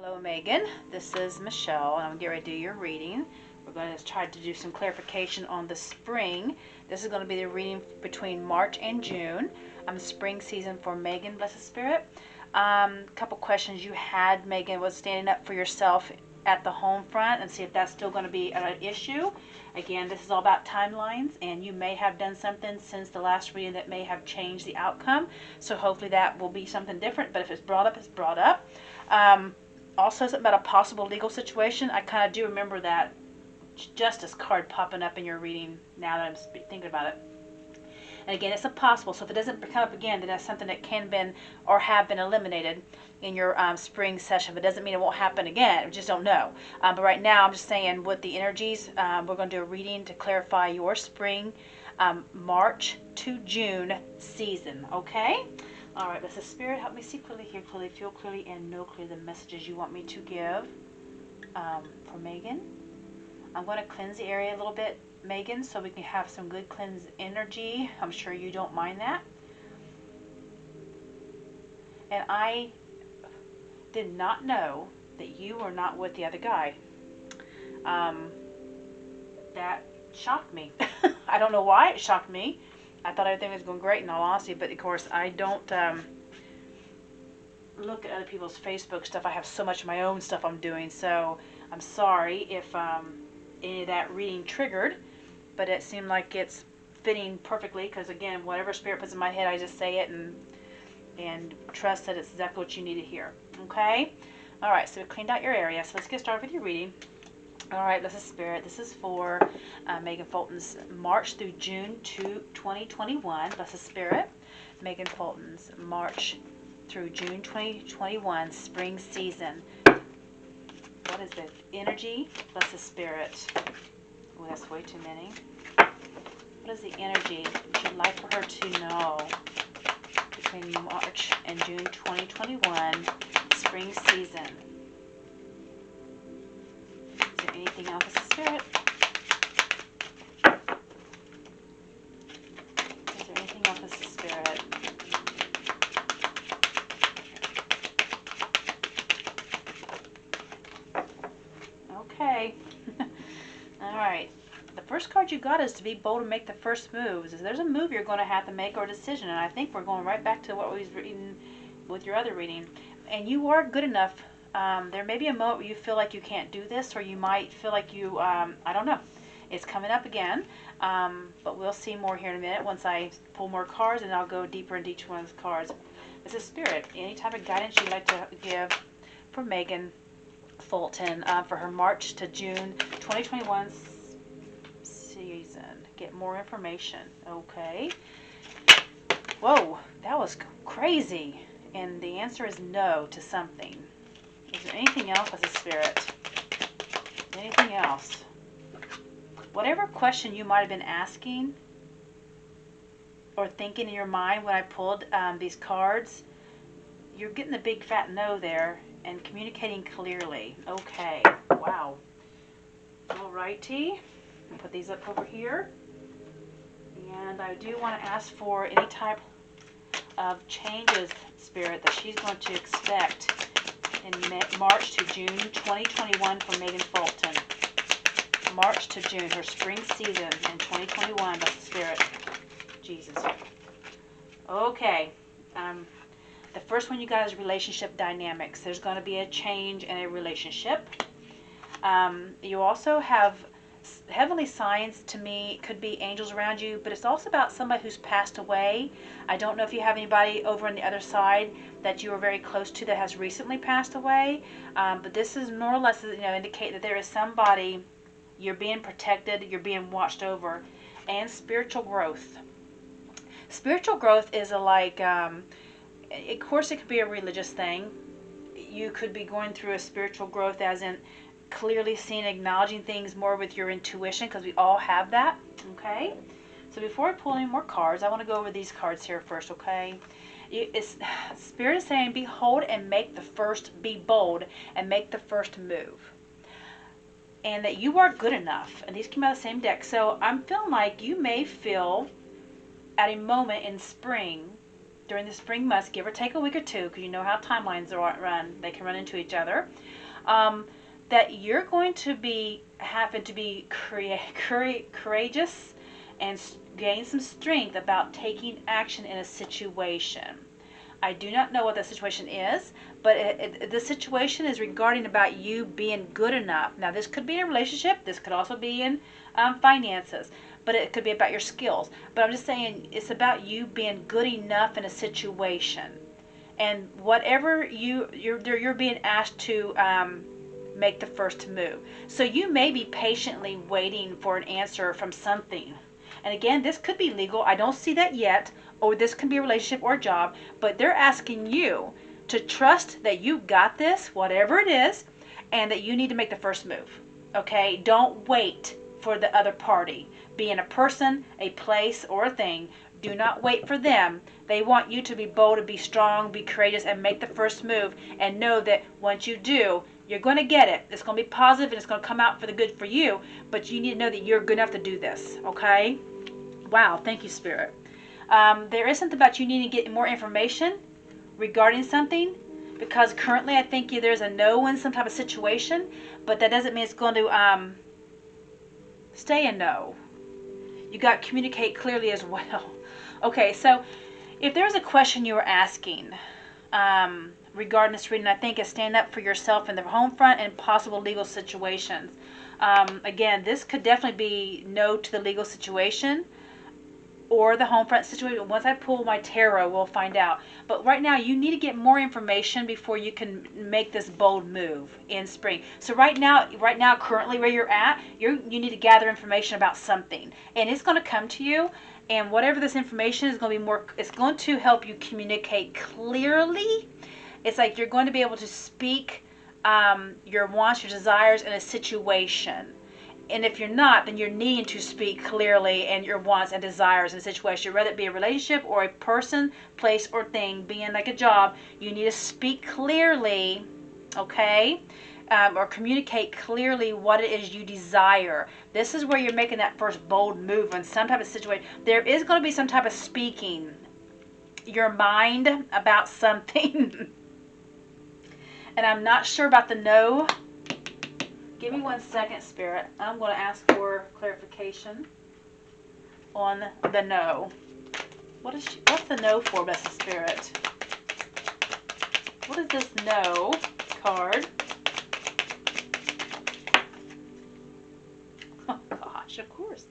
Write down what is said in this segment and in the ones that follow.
Hello Megan, this is Michelle and I'm getting ready to do your reading. We're going to try to do some clarification on the spring. This is going to be the reading between March and June. Spring season for Megan, Blessed Spirit. Couple questions you had, Megan, was standing up for yourself at the home front and see if that's still going to be an issue. Again, this is all about timelines, and you may have done something since the last reading that may have changed the outcome. So hopefully that will be something different, but if it's brought up, it's brought up. Also, something about a possible legal situation. I kind of do remember that justice card popping up in your reading now that I'm thinking about it. And again, it's a possible, so if it doesn't come up again, then that's something that can been or have been eliminated in your spring session. But it doesn't mean it won't happen again. We just don't know. But right now, I'm just saying with the energies, we're going to do a reading to clarify your spring, March to June season. Okay? All right, Blessed Spirit, help me see clearly, hear clearly, feel clearly, and know clearly the messages you want me to give for Megan. I'm going to cleanse the area a little bit, Megan, so we can have some good cleansed energy. I'm sure you don't mind that. And I did not know that you were not with the other guy. That shocked me. I don't know why it shocked me. I thought everything was going great in all honesty, but of course I don't look at other people's Facebook stuff. I have so much of my own stuff I'm doing, so I'm sorry if any of that reading triggered, but it seemed like it's fitting perfectly because, again, whatever Spirit puts in my head, I just say it and trust that it's exactly what you need to hear. Okay? All right, so we cleaned out your area, so let's get started with your reading. All right, Blessed Spirit, this is for Megan Fulton's March through June 2021. Blessed Spirit, Megan Fulton's March through June 2021 spring season. What is the energy? Blessed Spirit. Oh, that's way too many. What is the energy that you'd like for her to know between March and June 2021 spring season? Is there anything else, Blessed Spirit? Is there anything else, Blessed Spirit? Okay. All right. The first card you got is to be bold and make the first moves. There's a move you're going to have to make or a decision, and I think we're going right back to what we was reading with your other reading. And you are good enough. There may be a moment where you feel like you can't do this, or you might feel like you, I don't know. It's coming up again, but we'll see more here in a minute once I pull more cards, and I'll go deeper into each one of those cards. This is Spirit. Any type of guidance you'd like to give for Megan Fulton for her March to June 2021 season. Get more information. Okay. Whoa, that was crazy. And the answer is no to something. Is there anything else as a Spirit? Anything else? Whatever question you might have been asking or thinking in your mind when I pulled these cards, you're getting the big fat no there and communicating clearly. Okay. Wow. Alrighty. I'll put these up over here. And I do want to ask for any type of changes, Spirit, that she's going to expect in March to June 2021 for Megan Fulton. March to June, her spring season in 2021, that's the Spirit. Jesus. Okay. The first one you got is relationship dynamics. There's going to be a change in a relationship. You also have heavenly signs. To me, could be angels around you, but it's also about somebody who's passed away. I don't know if you have anybody over on the other side that you are very close to that has recently passed away, but this is more or less, indicate that there is somebody you're being protected, you're being watched over, and spiritual growth. Spiritual growth is of course, it could be a religious thing. You could be going through a spiritual growth as in clearly seeing, acknowledging things more with your intuition, because we all have that. Okay? So before I pull any more cards, I want to go over these cards here first, okay? Spirit is saying, be bold and make the first move. And that you are good enough. And these came out of the same deck. So I'm feeling like you may feel at a moment in spring during the spring months, give or take a week or two, because you know how timelines run. They can run into each other. That you're going to be having to be courageous and gain some strength about taking action in a situation. I do not know what that situation is, but the situation is regarding about you being good enough. Now, this could be in a relationship. This could also be in finances, but it could be about your skills. But I'm just saying it's about you being good enough in a situation. And whatever you're being asked to make the first move. So you may be patiently waiting for an answer from something. And again, this could be legal. I don't see that yet. Or this can be a relationship or a job. But they're asking you to trust that you got this, whatever it is, and that you need to make the first move. Okay? Don't wait for the other party. Being a person, a place, or a thing, do not wait for them. They want you to be bold, to be strong, be courageous, and make the first move. And know that once you do, you're going to get it. It's going to be positive and it's going to come out for the good for you. But you need to know that you're good enough to do this. Okay? Wow. Thank you, Spirit. There is something about you needing to get more information regarding something. Because currently I think there's a no in some type of situation. But that doesn't mean it's going to stay a no. You got to communicate clearly as well. Okay, so if there's a question you were asking regarding this reading, I think is stand up for yourself in the home front and possible legal situations. Again, this could definitely be no to the legal situation or the home front situation. Once I pull my tarot, we'll find out. But right now, you need to get more information before you can make this bold move in spring. So right now, currently where you're at, you need to gather information about something, and it's going to come to you. And whatever this information is going to be more, it's going to help you communicate clearly. It's like you're going to be able to speak your wants, your desires in a situation. And if you're not, then you're needing to speak clearly and your wants and desires in a situation. Whether it be a relationship or a person, place, or thing, being like a job, you need to speak clearly, okay? Or communicate clearly what it is you desire. This is where you're making that first bold move in some type of situation. There is going to be some type of speaking your mind about something. And I'm not sure about the no. Give me 1 second, Spirit. I'm going to ask for clarification on the no. What's the no for, Blessed Spirit? What is this no card? Oh, gosh, of course.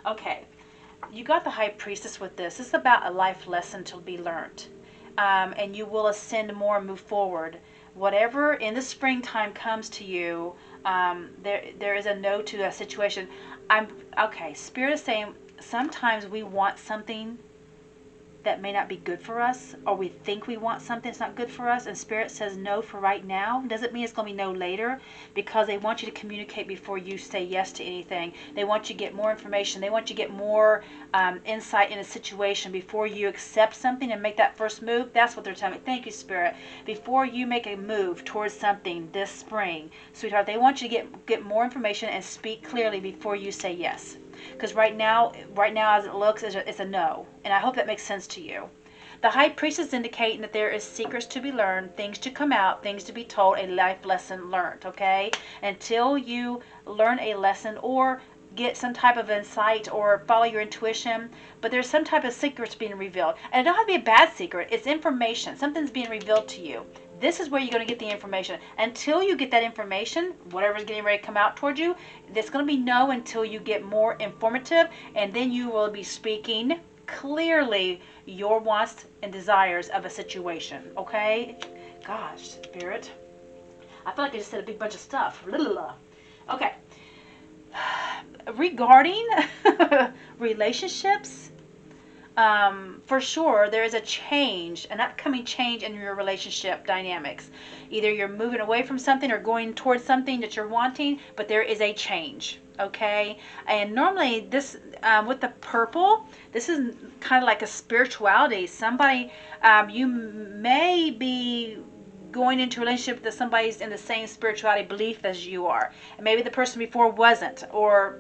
Okay. You got the High Priestess with this. This is about a life lesson to be learned. And you will ascend more and move forward. Whatever in the springtime comes to you, there is a no to a situation. Okay, Spirit is saying sometimes we want something that may not be good for us, or we think we want something that's not good for us, and Spirit says no for right now. Doesn't mean it's going to be no later, because they want you to communicate before you say yes to anything. They want you to get more information. They want you to get more insight in a situation before you accept something and make that first move. That's what they're telling me. Thank you, Spirit. Before you make a move towards something this spring, sweetheart, they want you to get more information and speak clearly before you say yes. Because right now as it looks, it's a no. And I hope that makes sense to you. The High Priestess is indicating that there is secrets to be learned, things to come out, things to be told, a life lesson learned, okay? Until you learn a lesson or get some type of insight or follow your intuition, but there's some type of secrets being revealed. And it don't have to be a bad secret. It's information. Something's being revealed to you. This is where you're going to get the information. Until you get that information, whatever's getting ready to come out towards you, it's going to be no until you get more informative, and then you will be speaking clearly your wants and desires of a situation, okay? Gosh, Spirit. I feel like I just said a big bunch of stuff. Okay. Regarding relationships, for sure, there is a change, an upcoming change in your relationship dynamics. Either you're moving away from something or going towards something that you're wanting, but there is a change, okay? And normally this, with the purple, this is kind of like a spirituality. Somebody, you may be going into a relationship that somebody's in the same spirituality belief as you are. And maybe the person before wasn't, or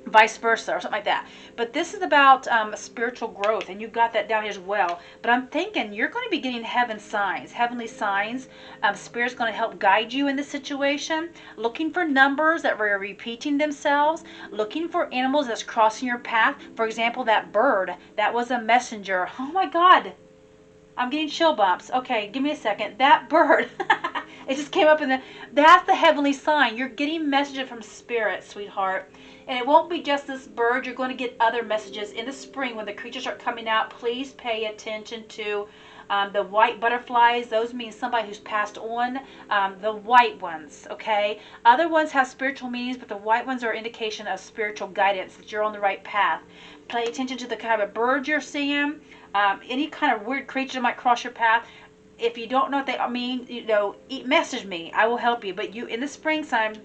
vice versa, or something like that. But this is about spiritual growth, and you got that down here as well. But I'm thinking you're going to be getting heavenly signs. Spirit's going to help guide you in this situation, looking for numbers that were repeating themselves, looking for animals that's crossing your path. For example, that bird, that was a messenger. Oh my God, I'm getting chill bumps. Okay, give me a second. That bird, it just came up that's the heavenly sign. You're getting messages from Spirit, sweetheart. And it won't be just this bird. You're going to get other messages in the spring when the creatures are coming out. Please pay attention to the white butterflies. Those mean somebody who's passed on. The white ones, okay? Other ones have spiritual meanings, but the white ones are indication of spiritual guidance, that you're on the right path. Pay attention to the kind of bird you're seeing. Any kind of weird creature that might cross your path. If you don't know what they mean, message me. I will help you. But you, in the springtime,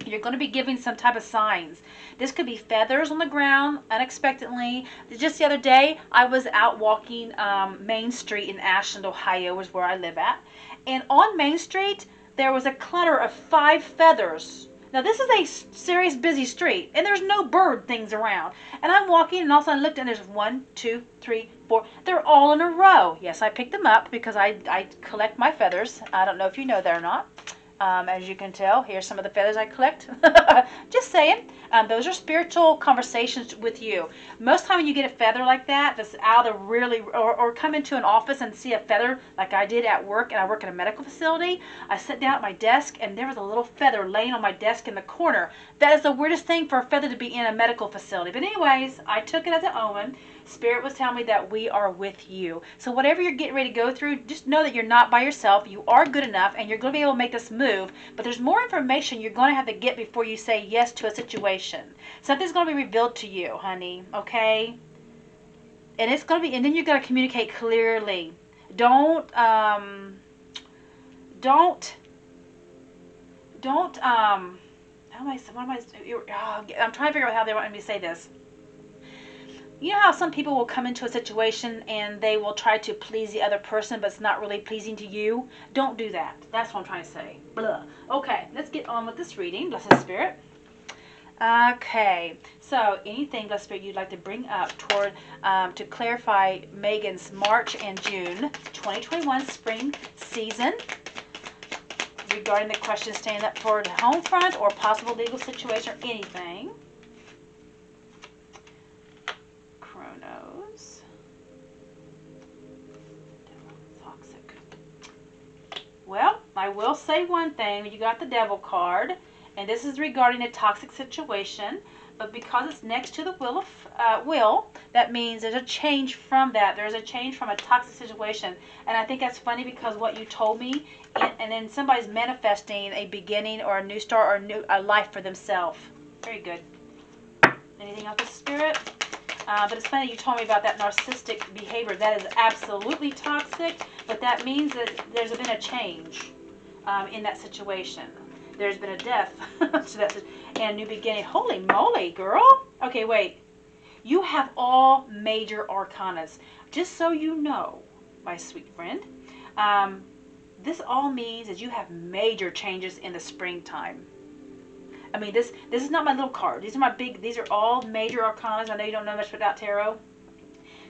you're going to be giving some type of signs. This could be feathers on the ground unexpectedly. Just the other day, I was out walking Main Street in Ashland, Ohio, is where I live at. And on Main Street, there was a clutter of 5 feathers. Now, this is a serious busy street, and there's no bird things around. And I'm walking, and all of a sudden I looked, and there's 1, 2, 3, 4. They're all in a row. Yes, I picked them up because I collect my feathers. I don't know if you know that or not. As you can tell, here's some of the feathers I collect. Just saying. Those are spiritual conversations with you. Most time when you get a feather like that, that's out of or come into an office and see a feather like I did at work, and I work in a medical facility. I sat down at my desk, and there was a little feather laying on my desk in the corner. That is the weirdest thing for a feather to be in a medical facility. But anyways, I took it as an omen. Spirit was telling me that we are with you. So whatever you're getting ready to go through, just know that you're not by yourself. You are good enough, and you're going to be able to make this move. But there's more information you're going to have to get before you say yes to a situation. Something's going to be revealed to you, honey, okay? And it's going to be, and then you're going to communicate clearly. I'm trying to figure out how they want me to say this. You know how some people will come into a situation and they will try to please the other person, but it's not really pleasing to you? Don't do that. That's what I'm trying to say. Blah. Okay, let's get on with this reading. Blessed Spirit. Okay, so anything, Blessed Spirit, you'd like to bring up toward to clarify Megan's March and June 2021 spring season regarding the question standing up toward home front or possible legal situation or anything. Toxic. Well, I will say one thing. You got the Devil card, and this is regarding a toxic situation, but because it's next to the will, that means there's a change from that. There's a change from a toxic situation, and I think that's funny because what you told me, and then somebody's manifesting a beginning or a new start or a life for themselves. Very good. Anything else with Spirit? But it's funny you told me about that narcissistic behavior. That is absolutely toxic, but that means that there's been a change in that situation. There's been a death and a new beginning. Holy moly, girl. Okay, wait. You have all major arcanas. Just so you know, my sweet friend, this all means that you have major changes in the springtime. I mean, this is not my little card. These are all major arcanas. I know you don't know much about tarot.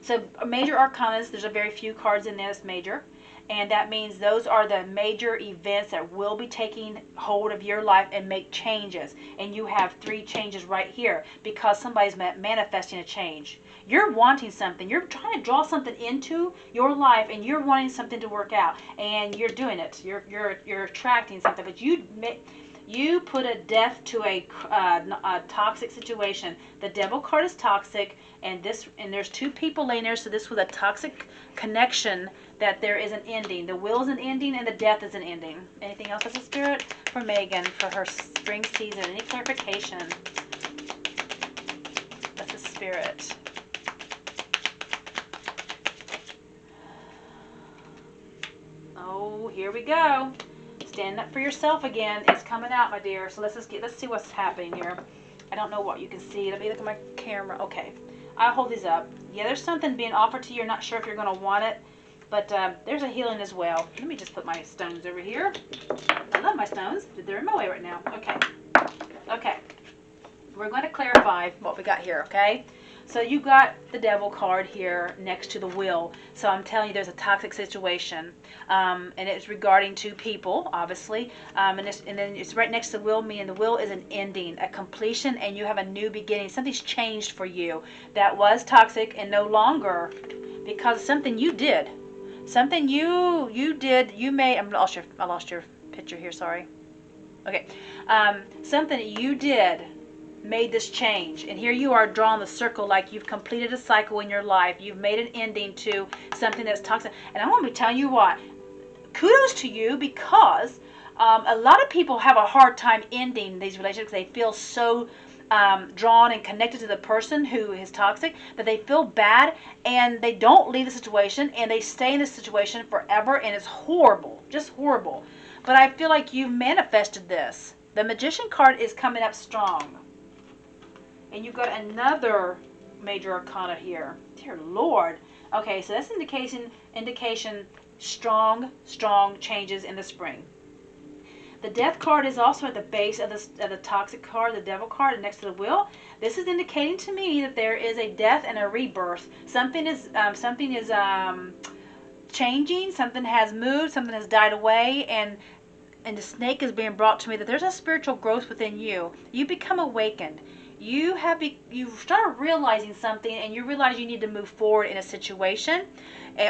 So major arcanas, there's a very few cards in there that's major. And that means those are the major events that will be taking hold of your life and make changes. And you have 3 changes right here because somebody's manifesting a change. You're wanting something. You're trying to draw something into your life, and you're wanting something to work out. And you're doing it. You're attracting something. But you put a death to a toxic situation. The Devil card is toxic, and there's 2 people laying there, so this was a toxic connection that there is an ending. The will is an ending, and the death is an ending. Anything else as a Spirit for Megan for her spring season? Any clarification? That's a Spirit. Oh, here we go. Stand up for yourself again. It's coming out, my dear. So let's see what's happening here. I don't know what you can see. Let me look at my camera. Okay, I'll hold these up. Yeah, there's something being offered to you. You're not sure if you're going to want it, but there's a healing as well. Let me just put my stones over here. I love my stones. They're in my way right now. Okay. we're going to clarify what we got here, okay? So you got the devil card here next to the wheel. So I'm telling you, there's a toxic situation, and it's regarding two people, obviously. And then it's right next to the wheel, meaning the wheel is an ending, a completion, and you have a new beginning. Something's changed for you that was toxic and no longer, because of something you did. Something you did, you made. I lost your picture here. Sorry. Okay. Something that you did made this change, and here you are drawing the circle like you've completed a cycle in your life. You've made an ending to something that's toxic, and I want to tell you what, kudos to you, because a lot of people have a hard time ending these relationships. They feel so drawn and connected to the person who is toxic that they feel bad, and they don't leave the situation, and they stay in the situation forever, and it's horrible, just horrible. But I feel like you've manifested this. The Magician card is coming up strong. And you've got another major arcana here. Dear Lord. Okay, so that's indication strong changes in the spring. The Death card is also at the base of the Toxic card, the Devil card, next to the wheel. This is indicating to me that there is a death and a rebirth. Something is changing. Something has moved. Something has died away, and the snake is being brought to me that there's a spiritual growth within you. You become awakened. You start realizing something, and you realize you need to move forward in a situation,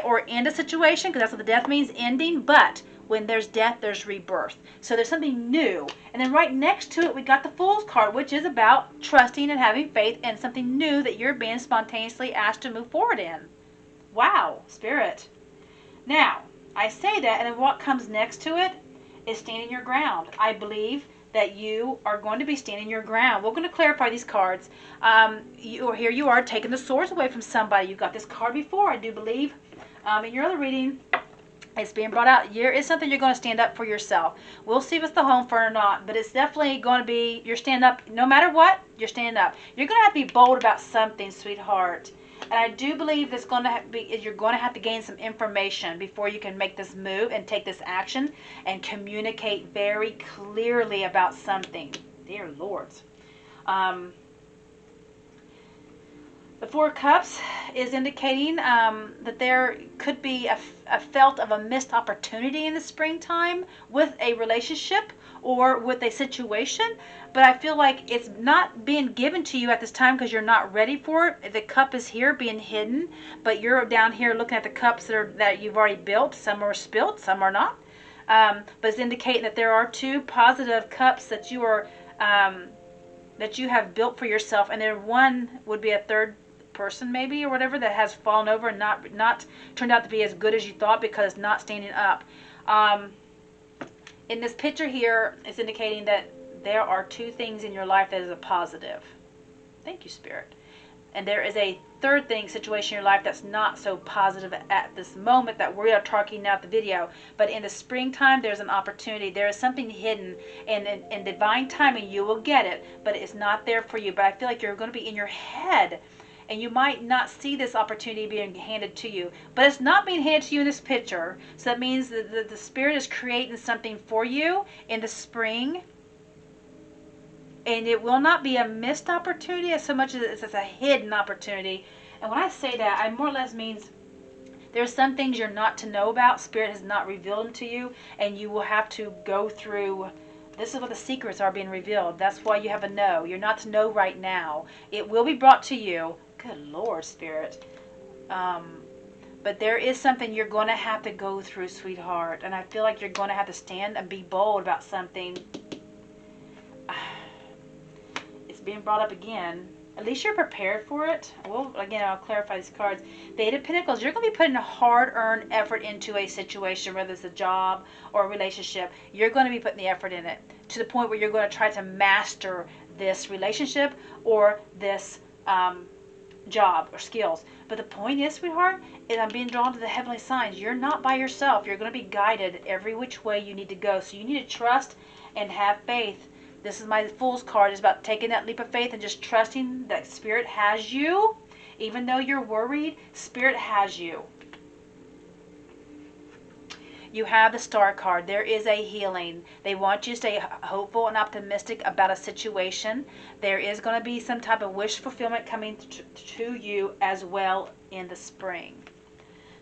or end a situation, because that's what the death means, ending. But when there's death, there's rebirth. So there's something new. And then right next to it, we got the Fool's card, which is about trusting and having faith in something new that you're being spontaneously asked to move forward in. Wow, Spirit. Now, I say that, and then what comes next to it is standing your ground. I believe that you are going to be standing your ground. We're going to clarify these cards. Here you are taking the swords away from somebody. You've got this card before, I do believe. In your other reading, it's being brought out. Here is something you're going to stand up for yourself. We'll see if it's the home front or not, but it's definitely going to be, you're standing up. No matter what, you're standing up. You're going to have to be bold about something, sweetheart. And I do believe you're going to have to gain some information before you can make this move and take this action and communicate very clearly about something. Dear Lords. The Four of Cups is indicating that there could be a felt of a missed opportunity in the springtime with a relationship or with a situation, but I feel like it's not being given to you at this time because you're not ready for it. The cup is here being hidden, but you're down here looking at the cups that you've already built. Some are spilled, some are not. But it's indicating that there are two positive cups that you are that you have built for yourself, and then one would be a third person maybe or whatever that has fallen over and not turned out to be as good as you thought because it's not standing up. In this picture here, it's indicating that there are two things in your life that is a positive. Thank you, Spirit. And there is a third situation in your life that's not so positive at this moment that we are talking out the video. But in the springtime, there's an opportunity. There is something hidden, and in divine timing, you will get it. But it's not there for you. But I feel like you're going to be in your head, and you might not see this opportunity being handed to you. But it's not being handed to you in this picture. So that means that the Spirit is creating something for you in the spring. And it will not be a missed opportunity as so much as it's a hidden opportunity. And when I say that, I more or less means there's some things you're not to know about. Spirit has not revealed them to you. And you will have to go through. This is what the secrets are being revealed. That's why you have a no. You're not to know right now. It will be brought to you. Good Lord, Spirit. But there is something you're going to have to go through, sweetheart. And I feel like you're going to have to stand and be bold about something. It's being brought up again. At least you're prepared for it. Well, again, I'll clarify these cards. The Eight of Pentacles, you're going to be putting a hard-earned effort into a situation, whether it's a job or a relationship. You're going to be putting the effort in it to the point where you're going to try to master this relationship or this job or skills. But the point is, sweetheart, is I'm being drawn to the heavenly signs. You're not by yourself. You're going to be guided every which way you need to go. So you need to trust and have faith. This is my Fool's card. It's about taking that leap of faith and just trusting that Spirit has you. Even though you're worried, Spirit has you. You have the Star card. There is a healing. They want you to stay hopeful and optimistic about a situation. There is going to be some type of wish fulfillment coming to you as well in the spring.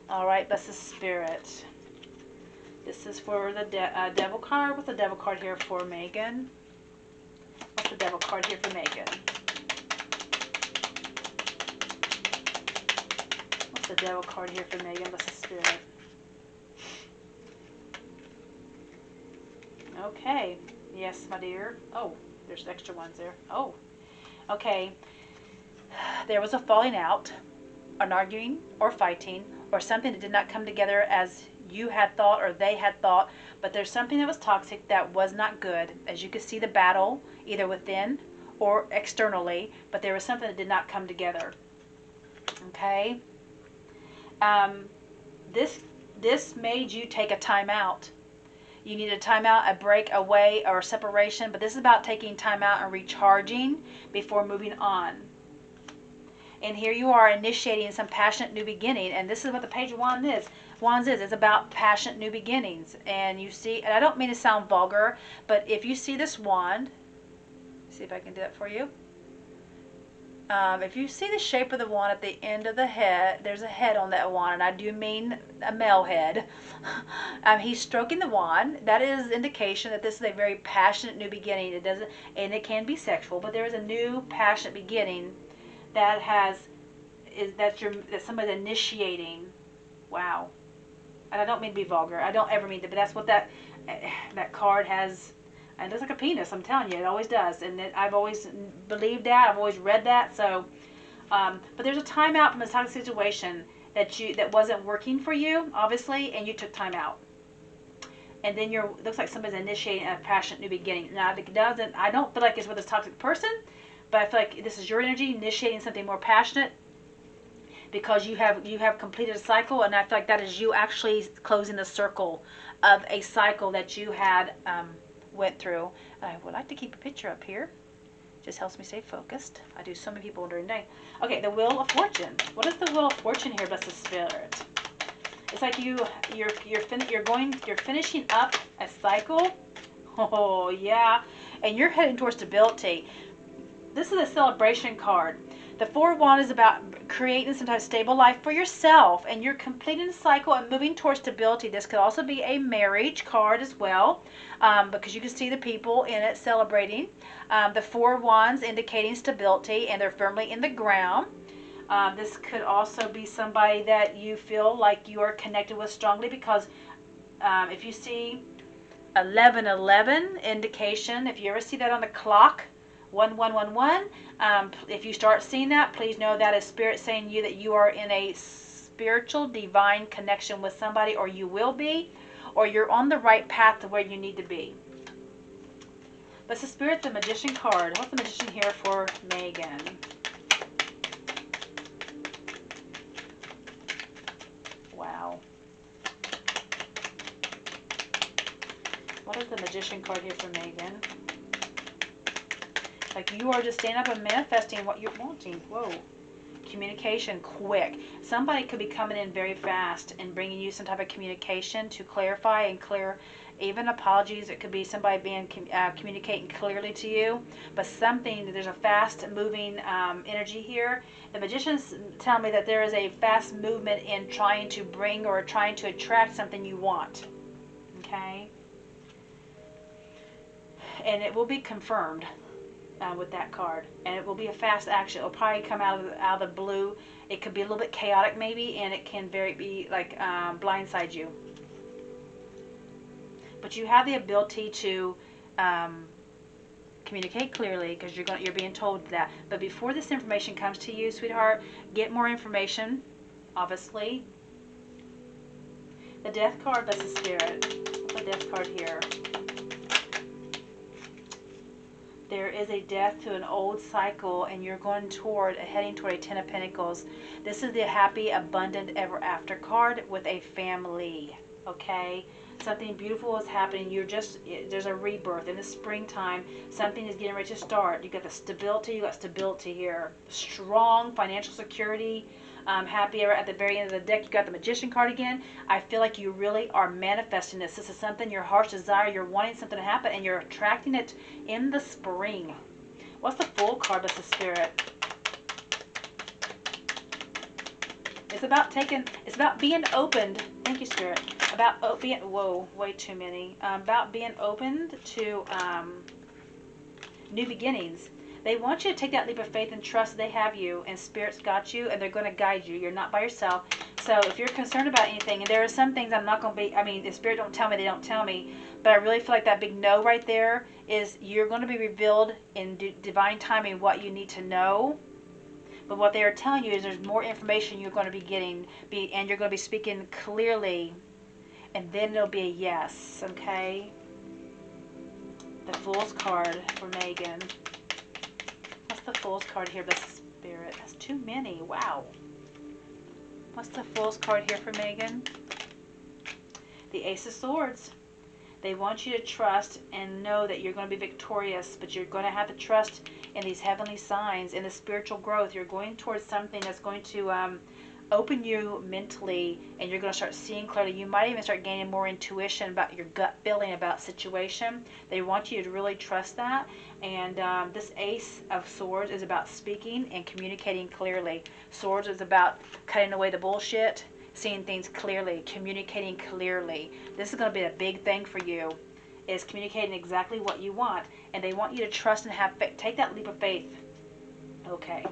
All right, bless the Spirit. This is for the Devil card. What's the Devil card here for Megan? What's the Devil card here for Megan? What's the Devil card here for Megan? Bless the Spirit. Okay. Yes, my dear. Oh, there's extra ones there. Oh. Okay. There was a falling out, an arguing or fighting, or something that did not come together as you had thought or they had thought, but there's something that was toxic that was not good. As you could see, the battle either within or externally, but there was something that did not come together. Okay. This made you take a time out. You need a time out, a break, away, or a separation, but this is about taking time out and recharging before moving on. And here you are initiating some passionate new beginning, and this is what the Page of Wands is. It's about passionate new beginnings. And you see, and I don't mean to sound vulgar, but if you see this wand, see if I can do that for you. If you see the shape of the wand at the end of the head, there's a head on that wand, and I do mean a male head. He's stroking the wand. That is indication that this is a very passionate new beginning. It doesn't, and it can be sexual, but there is a new passionate beginning that that's somebody initiating. Wow. And I don't mean to be vulgar. I don't ever mean to, but that's what that card has. And it looks like a penis, I'm telling you. It always does. And I've always believed that. I've always read that. So, but there's a time out from a toxic situation that wasn't working for you, obviously, and you took time out. And then it looks like somebody's initiating a passionate new beginning. Now, I don't feel like it's with this toxic person, but I feel like this is your energy initiating something more passionate because you have completed a cycle, and I feel like that is you actually closing the circle of a cycle that you had went through. I would like to keep a picture up here. Just helps me stay focused. I do so many people during the day. Okay, the Wheel of Fortune. What is the Wheel of Fortune here, blessed Spirit? It's like you're finishing up a cycle. Oh yeah, and you're heading towards stability. This is a celebration card. The Four of Wands is about creating some type of stable life for yourself, and you're completing the cycle and moving towards stability. This could also be a marriage card as well, because you can see the people in it celebrating. The Four of Wands indicating stability, and they're firmly in the ground. This could also be somebody that you feel like you are connected with strongly, because if you see 1111 indication, if you ever see that on the clock, 1111, if you start seeing that, please know that is Spirit saying to you that you are in a spiritual divine connection with somebody, or you will be, or you're on the right path to where you need to be. But the Spirit, the Magician card. What's the Magician here for Megan? Wow. What is the Magician card here for Megan? Like you are just standing up and manifesting what you're wanting. Whoa. Communication, quick. Somebody could be coming in very fast and bringing you some type of communication to clarify and clear. Even apologies. It could be somebody being communicating clearly to you. But something, there's a fast moving energy here. The Magicians tell me that there is a fast movement in trying to bring or trying to attract something you want. Okay? And it will be confirmed. With that card, and it will be a fast action. It'll probably come out of the blue. It could be a little bit chaotic maybe, and it can be like blindside you. But you have the ability to communicate clearly, because you're being told that. But before this information comes to you, sweetheart, get more information. Obviously, the Death card. That's the Spirit. What's the Death card here? There is a death to an old cycle, and you're heading toward a Ten of Pentacles. This is the happy, abundant, ever after card with a family. Okay, something beautiful is happening. There's a rebirth in the springtime. Something is getting ready to start. You got the stability. You got stability here. Strong financial security. Happy Ever. At the very end of the deck, you got the Magician card again. I feel like you really are manifesting this. This is something, your heart's desire. You're wanting something to happen, and you're attracting it in the spring. What's the Fool card, Blessed Spirit? It's about being opened. Thank you, Spirit. About being, whoa, way too many. About being opened to new beginnings. They want you to take that leap of faith and trust they have you, and Spirit's got you, and they're going to guide you. You're not by yourself. So if you're concerned about anything, and there are some things I'm not going to be, I mean, if Spirit don't tell me, they don't tell me. But I really feel like that big no right there is you're going to be revealed in divine timing what you need to know. But what they are telling you is there's more information you're going to be getting, and you're going to be speaking clearly, and then it'll be a yes, okay? The Fool's card for Megan. What's the Fool's card here, Blessed Spirit? That's too many. Wow. What's the Fool's card here for Megan? The Ace of Swords. They want you to trust and know that you're going to be victorious, but you're going to have to trust in these heavenly signs, in the spiritual growth. You're going towards something that's going to open you mentally, and you're going to start seeing clearly. You might even start gaining more intuition about your gut feeling about situation. They want you to really trust that. And this Ace of Swords is about speaking and communicating clearly. Swords is about cutting away the bullshit, seeing things clearly, communicating clearly. This is going to be a big thing for you, is communicating exactly what you want. And they want you to trust and have faith. Take that leap of faith. Okay.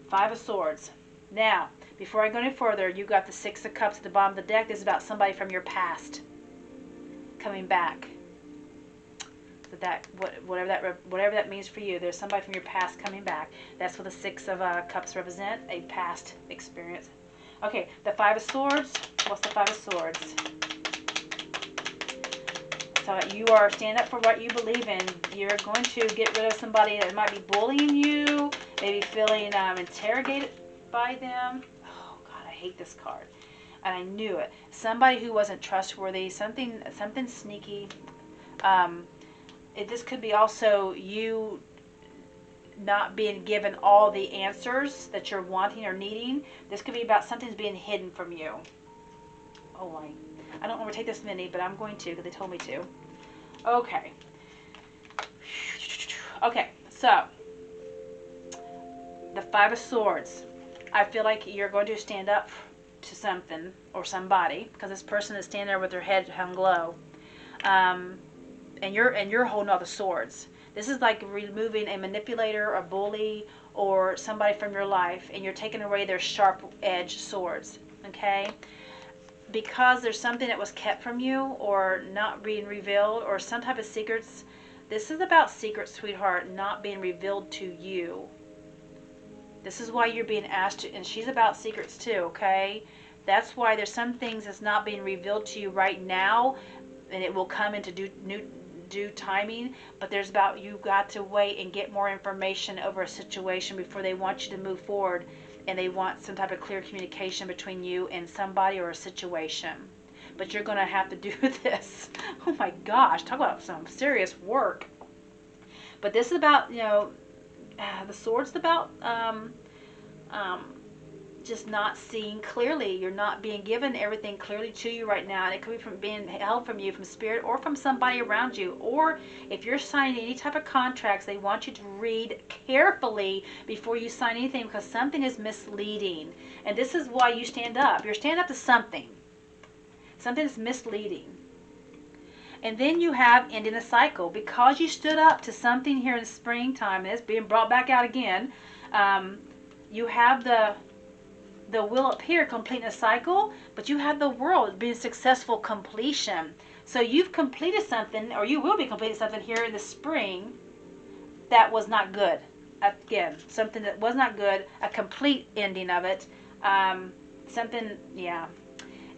Five of Swords. Now, before I go any further, you got the Six of Cups at the bottom of the deck. This is about somebody from your past coming back. So that whatever that means for you, there's somebody from your past coming back. That's what the Six of Cups represent, a past experience. Okay, the Five of Swords. What's the Five of Swords? So you are standing up for what you believe in. You're going to get rid of somebody that might be bullying you, maybe feeling interrogated by them. Oh God, I hate this card. And I knew it. Somebody who wasn't trustworthy, something sneaky. This could be also you not being given all the answers that you're wanting or needing. This could be about something's being hidden from you. Oh, I don't want to take this many, but I'm going to because they told me to. Okay. Okay, so the Five of Swords. I feel like you're going to stand up to something or somebody, because this person is standing there with their head hung low, and you're holding all the swords. This is like removing a manipulator, a bully, or somebody from your life, and you're taking away their sharp-edged swords, okay? Because there's something that was kept from you or not being revealed, or some type of secrets. This is about secrets, sweetheart, not being revealed to you. This is why you're being asked to, and she's about secrets too, okay? That's why there's some things that's not being revealed to you right now, and it will come into due timing, but there's about, you got to wait and get more information over a situation before they want you to move forward, and they want some type of clear communication between you and somebody or a situation. But you're going to have to do this. Oh my gosh, talk about some serious work. But this is about, you know, the Sword's about just not seeing clearly. You're not being given everything clearly to you right now, and it could be from being held from you, from Spirit, or from somebody around you. Or if you're signing any type of contracts, they want you to read carefully before you sign anything, because something is misleading. And this is why you stand up. You're standing up to something. Something is misleading. And then you have ending a cycle. Because you stood up to something here in the springtime, and it's being brought back out again, you have the wheel up here completing a cycle, but you have the world being successful completion. So you've completed something, or you will be completing something here in the spring that was not good. Again, something that was not good, a complete ending of it. Something, yeah.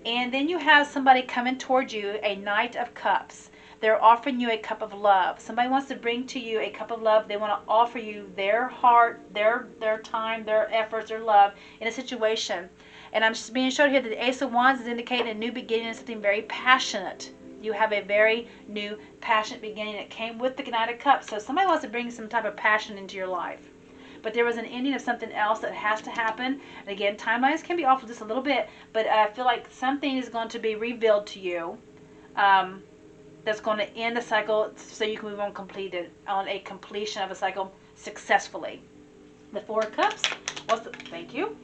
And then you have somebody coming towards you, a Knight of Cups. They're offering you a cup of love. Somebody wants to bring to you a cup of love. They want to offer you their heart, their time, their efforts, their love in a situation. And I'm just being showed here that the Ace of Wands is indicating a new beginning and something very passionate. You have a very new, passionate beginning that came with the Knight of Cups. So somebody wants to bring some type of passion into your life. but there was an ending of something else that has to happen. And again, timelines can be off just a little bit, but I feel like something is going to be revealed to you that's going to end the cycle so you can move on a completion of a cycle successfully. The Four of Cups. Thank you.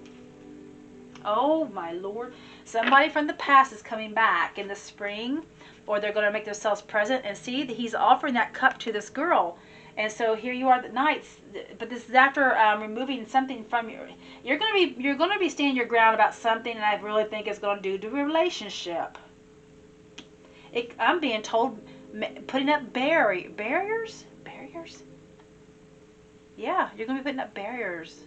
Oh my Lord. Somebody from the past is coming back in the spring, or they're going to make themselves present, and see that he's offering that cup to this girl. And so here you are at night, but this is after removing something from you. You're going to be standing your ground about something, and I really think it's going to do to the relationship. I'm being told putting up barriers. Yeah, you're going to be putting up barriers.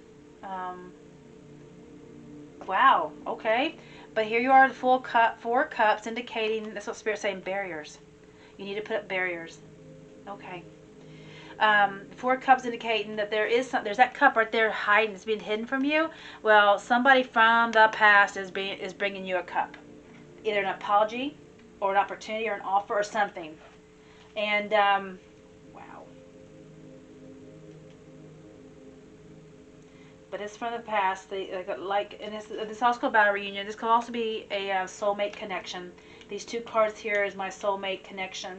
Wow, okay. But here you are, the Four Cups, indicating, that's what Spirit's saying, barriers. You need to put up barriers. Okay. Four Cups indicating that there's that cup right there hiding, it's being hidden from you. Well, somebody from the past is bringing you a cup. Either an apology, or an opportunity, or an offer, or something. And, wow. But it's from the past. And this also about a reunion. This could also be a soulmate connection. These two cards here is my soulmate connection.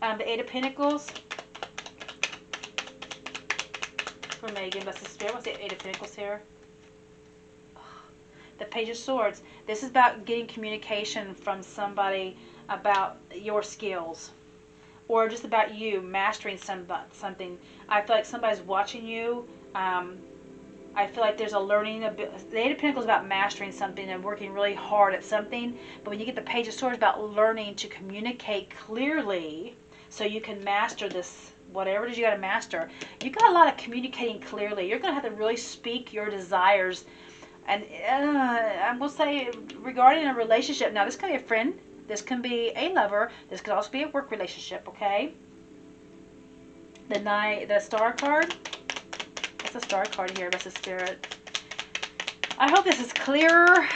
The Eight of Pentacles for Megan. Bless the Spirit. What's the Eight of Pentacles here? The Page of Swords. This is about getting communication from somebody about your skills, or just about you mastering something. I feel like somebody's watching you. I feel like there's a learning. The Eight of Pentacles is about mastering something and working really hard at something. But when you get the Page of Swords, about learning to communicate clearly so you can master this, whatever it is you got to master. You got a lot of communicating clearly. You're going to have to really speak your desires. And I will say, regarding a relationship, now this can be a friend, this can be a lover, this could also be a work relationship, okay? The Star card. What's the Star card here? That's the Spirit. I hope this is clearer.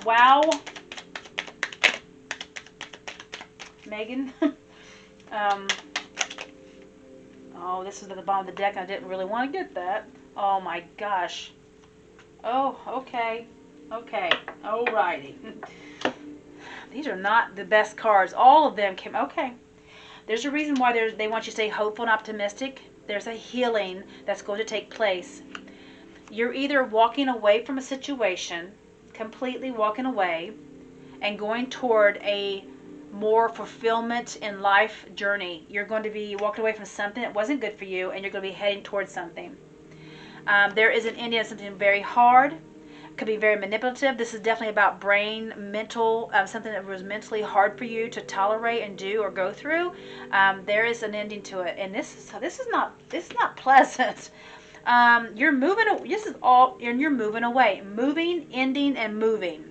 Wow. Megan. Oh, this is at the bottom of the deck. I didn't really want to get that. Oh my gosh. Oh, okay. Okay. Alrighty. These are not the best cards. All of them came. Okay. There's a reason why they want you to stay hopeful and optimistic. There's a healing that's going to take place. You're either walking away from a situation, completely walking away, and going toward a more fulfillment in life journey. You're going to be walking away from something that wasn't good for you, and you're going to be heading towards something. There is an ending of something very hard. Could be very manipulative. This is definitely about brain, mental, something that was mentally hard for you to tolerate and do or go through. There is an ending to it, and this is not pleasant. You're moving. This is all, and you're moving away, moving, ending, and moving.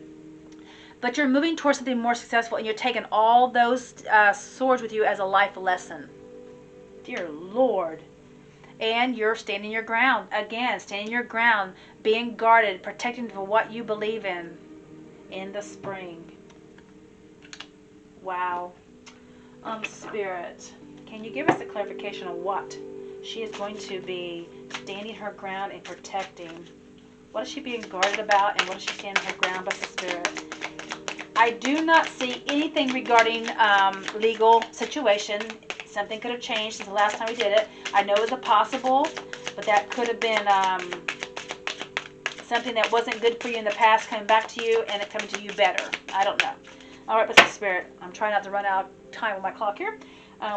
But you're moving towards something more successful, and you're taking all those swords with you as a life lesson. Dear Lord. And you're standing your ground. Again, standing your ground, being guarded, protecting for what you believe in the spring. Wow. Spirit, can you give us a clarification on what she is going to be standing her ground and protecting? What is she being guarded about, and what is she standing her ground by the Spirit? I do not see anything regarding legal situation. Something could have changed since the last time we did it. I know it was a possible, but that could have been something that wasn't good for you in the past coming back to you, and it coming to you better. I don't know. All right, Blessed Spirit, I'm trying not to run out of time with my clock here.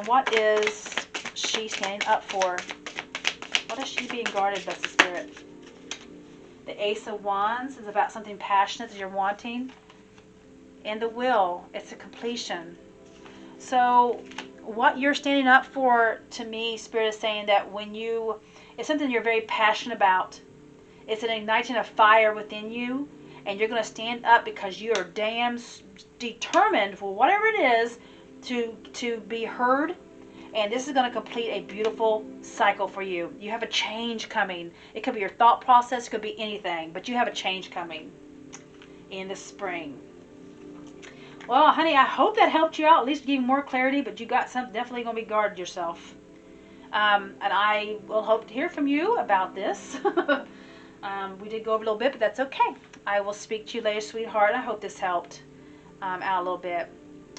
What is she standing up for? What is she being guarded, Blessed Spirit? The Ace of Wands is about something passionate that you're wanting. And the Will, it's a completion. So what you're standing up for, to me, Spirit is saying that it's something you're very passionate about. It's an igniting of fire within you, and you're going to stand up because you are damn determined for whatever it is to be heard, and this is going to complete a beautiful cycle for you. You have a change coming. It could be your thought process, it could be anything, but you have a change coming in the spring. Well, honey, I hope that helped you out, at least give you more clarity, but you got something, definitely going to be guarded yourself. And I will hope to hear from you about this. We did go over a little bit, but that's okay. I will speak to you later, sweetheart. I hope this helped out a little bit.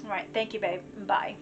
All right. Thank you, babe. Bye.